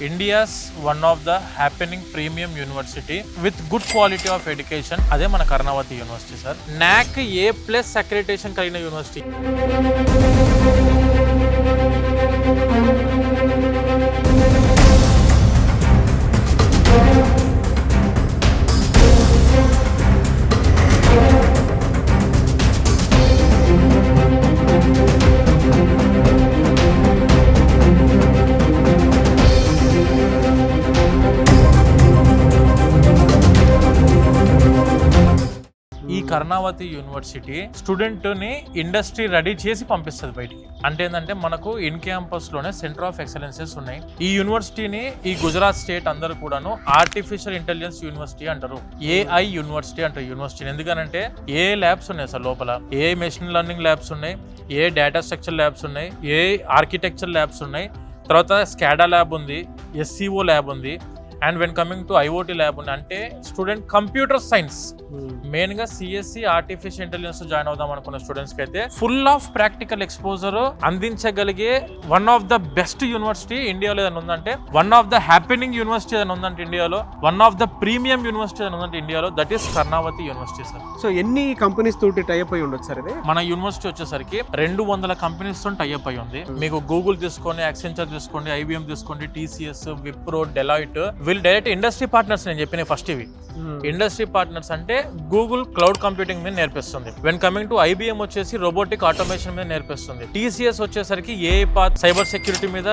India's one of the happening premium university with good quality of education. అదే మన Karnavati university sir. NAC A+ accreditation కలిగిన university. ఈ Karnavati university student ని industry ready చేసి పంపిస్తుంది బయటికి. అంటే ఏంటంటే మనకు ఇన్ క్యాంపస్ లోనే సెంటర్ ఆఫ్ ఎక్సలెన్సెస్ ఉన్నాయి. ఈ యూనివర్సిటీని ఈ గుజరాత్ స్టేట్ అందరూ కూడాను ఆర్టిఫిషియల్ ఇంటెలిజెన్స్ యూనివర్సిటీ అంటారు, AI యూనివర్సిటీ అంటారు యూనివర్సిటీని. ఎందుకంటే ఏ ల్యాబ్స్ ఉన్నాయి సార్ లోపల, ఏ మెషిన్ లెర్నింగ్ ల్యాబ్స్ ఉన్నాయి, ఏ డేటా స్ట్రక్చర్ ల్యాబ్స్ ఉన్నాయి, ఏ ఆర్కిటెక్చర్ ల్యాబ్స్ ఉన్నాయి, తర్వాత స్కాడా ల్యాబ్ ఉంది, SCO ల్యాబ్ ఉంది, and when coming to IoT lab ఉంది. అంటే స్టూడెంట్ కంప్యూటర్ సైన్స్ మెయిన్ గా CSC ఆర్టిఫిషియల్ ఇంటెలిజెన్స్ జాయిన్ అవుదాం అనుకున్న స్టూడెంట్స్ కి అయితే ఫుల్ ఆఫ్ ప్రాక్టికల్ ఎక్స్పోజర్ అందించగలిగే one of the best university ఇండియాలో ఏదైనా ఉందంటే, one of the happening university ఏదైనా ఉందంటే ఇండియాలో, one of the premium university ఏదైనా ఉందంటే ఇండియాలో, that is Karnavati university sir. So ఎన్ని కంపెనీస్ తోటి టైఅప్ అయి ఉండొచ్చు సార్ ఇది? మన యూనివర్సిటీ వచ్చేసరికి 200 కంపెనీస్ తో టైఅప్ అయి ఉంది. మీకు గూగుల్ తీసుకోండి, యాక్సెంచర్ తీసుకోండి, IBM తీసుకోండి, TCS, విప్రో, డెలాయిట్, వీళ్ళు డైరెక్ట్ ఇండస్ట్రీ పార్ట్నర్స్. నేను చెప్పిన ఫస్ట్ ఇవి ఇండస్ట్రీ పార్ట్నర్స్ అంటే గూగుల్ క్లౌడ్ కంప్యూటింగ్ మీద నేర్పిస్తుంది. వెన్ కమింగ్ టు IBM వచ్చేసి రోబోటిక్ ఆటోమేషన్ మీద నేర్పిస్తుంది. TCS వచ్చేసరికి AI పాత్ సైబర్ సెక్యూరిటీ మీద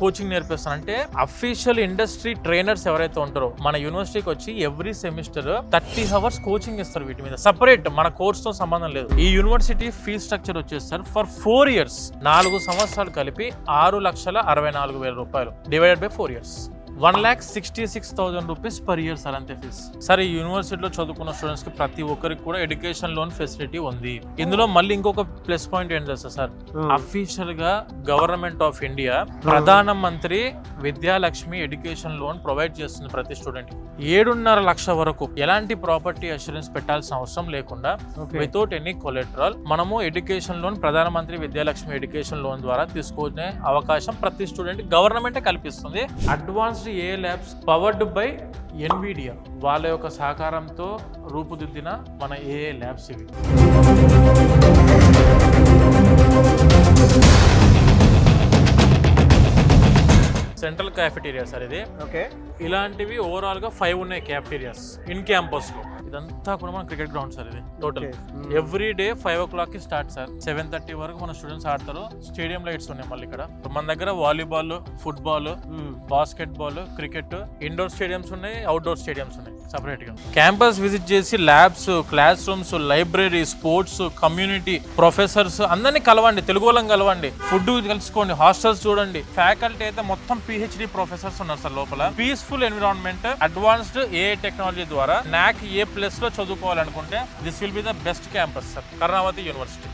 కోచింగ్ నేర్పిస్తుంది. అంటే అఫీషియల్ ఇండస్ట్రీ ట్రైనర్స్ ఎవరైతే ఉంటారో మన యూనివర్సిటీకి వచ్చి ఎవ్రీ సెమిస్టర్ 30 hours కోచింగ్ ఇస్తారు. వీటి మీద సపరేట్ మన కోర్స్ తో సంబంధం లేదు. ఈ యూనివర్సిటీ ఫీ స్ట్రక్చర్ వచ్చేస్తారు ఫర్ 4 years 4 సంవత్సరాలు కలిపి 6,64,000 రూపాయలు divided by 4 years 1,66,000 rupees per year sir, అంతే ఫీజ్. సార్ ఈ యూనివర్సిటీలో చదువుకున్న స్టూడెంట్స్ కి ప్రతి ఒక్కరికి కూడా ఎడ్యుకేషన్ లోన్ ఫెసిలిటీ ఉంది. ఇందులో మళ్ళీ ఇంకొక ప్లస్ పాయింట్ ఏంటి తెలుసా సార్, అఫీషియల్ గా government of India Pradhan Mantri Vidyalakshmi education loan provide చేస్తుంది ప్రతి స్టూడెంట్. 7.5 లక్షల వరకు ఎలాంటి ప్రాపర్టీ అష్యూరెన్స్ పెట్టాల్సిన అవసరం లేకుండా వితౌట్ ఎనీ కొలెటరల్ మనము education loan Pradhan Mantri Vidyalakshmi education loan ద్వారా తీసుకునే అవకాశం ప్రతి స్టూడెంట్ గవర్నమెంటే కల్పిస్తుంది. Advance AI labs powered by NVIDIA వాళ్ళ యొక్క సహకారంతో రూపుదిద్దిన మన AI ల్యాబ్స్ ఇవి. సెంట్రల్ క్యాఫెటీరియా సార్ ఇది. ఇలాంటివి ఓవరాల్ గా 5 ఉన్నాయి క్యాఫెటీరియాస్ ఇన్ క్యాంపస్ లో. ఇదంతా కూడా మన క్రికెట్ గ్రౌండ్ సార్ ఇది. టోటల్ ఎవ్రీ డే 5 o'clock కి స్టార్ట్ సార్, 7:30 వరకు మన స్టూడెంట్స్ ఆడతారు. స్టేడియం లైట్స్ ఉన్నాయి మళ్ళీ ఇక్కడ. మన దగ్గర volleyball, football, basket ball, cricket, indoor stadiums ఉన్నాయి, అవుట్డోర్ స్టేడియంస్ ఉన్నాయి సపరేట్ గా. క్యాంపస్ విజిట్ చేసి labs, class rooms, library, sports, community, professors అందరినీ కలవండి, తెలుగు వాళ్ళని కలవండి, ఫుడ్ కలుసుకోండి, హాస్టల్స్ చూడండి. ఫ్యాకల్టీ అయితే మొత్తం PhD ప్రొఫెసర్స్ ఉన్నారు సార్ లోపల. Peaceful environment, advanced AI technology ద్వారా NAC A+ లో చదువుకోవాలనుకుంటే this will be the best campus sir, Karnavati university.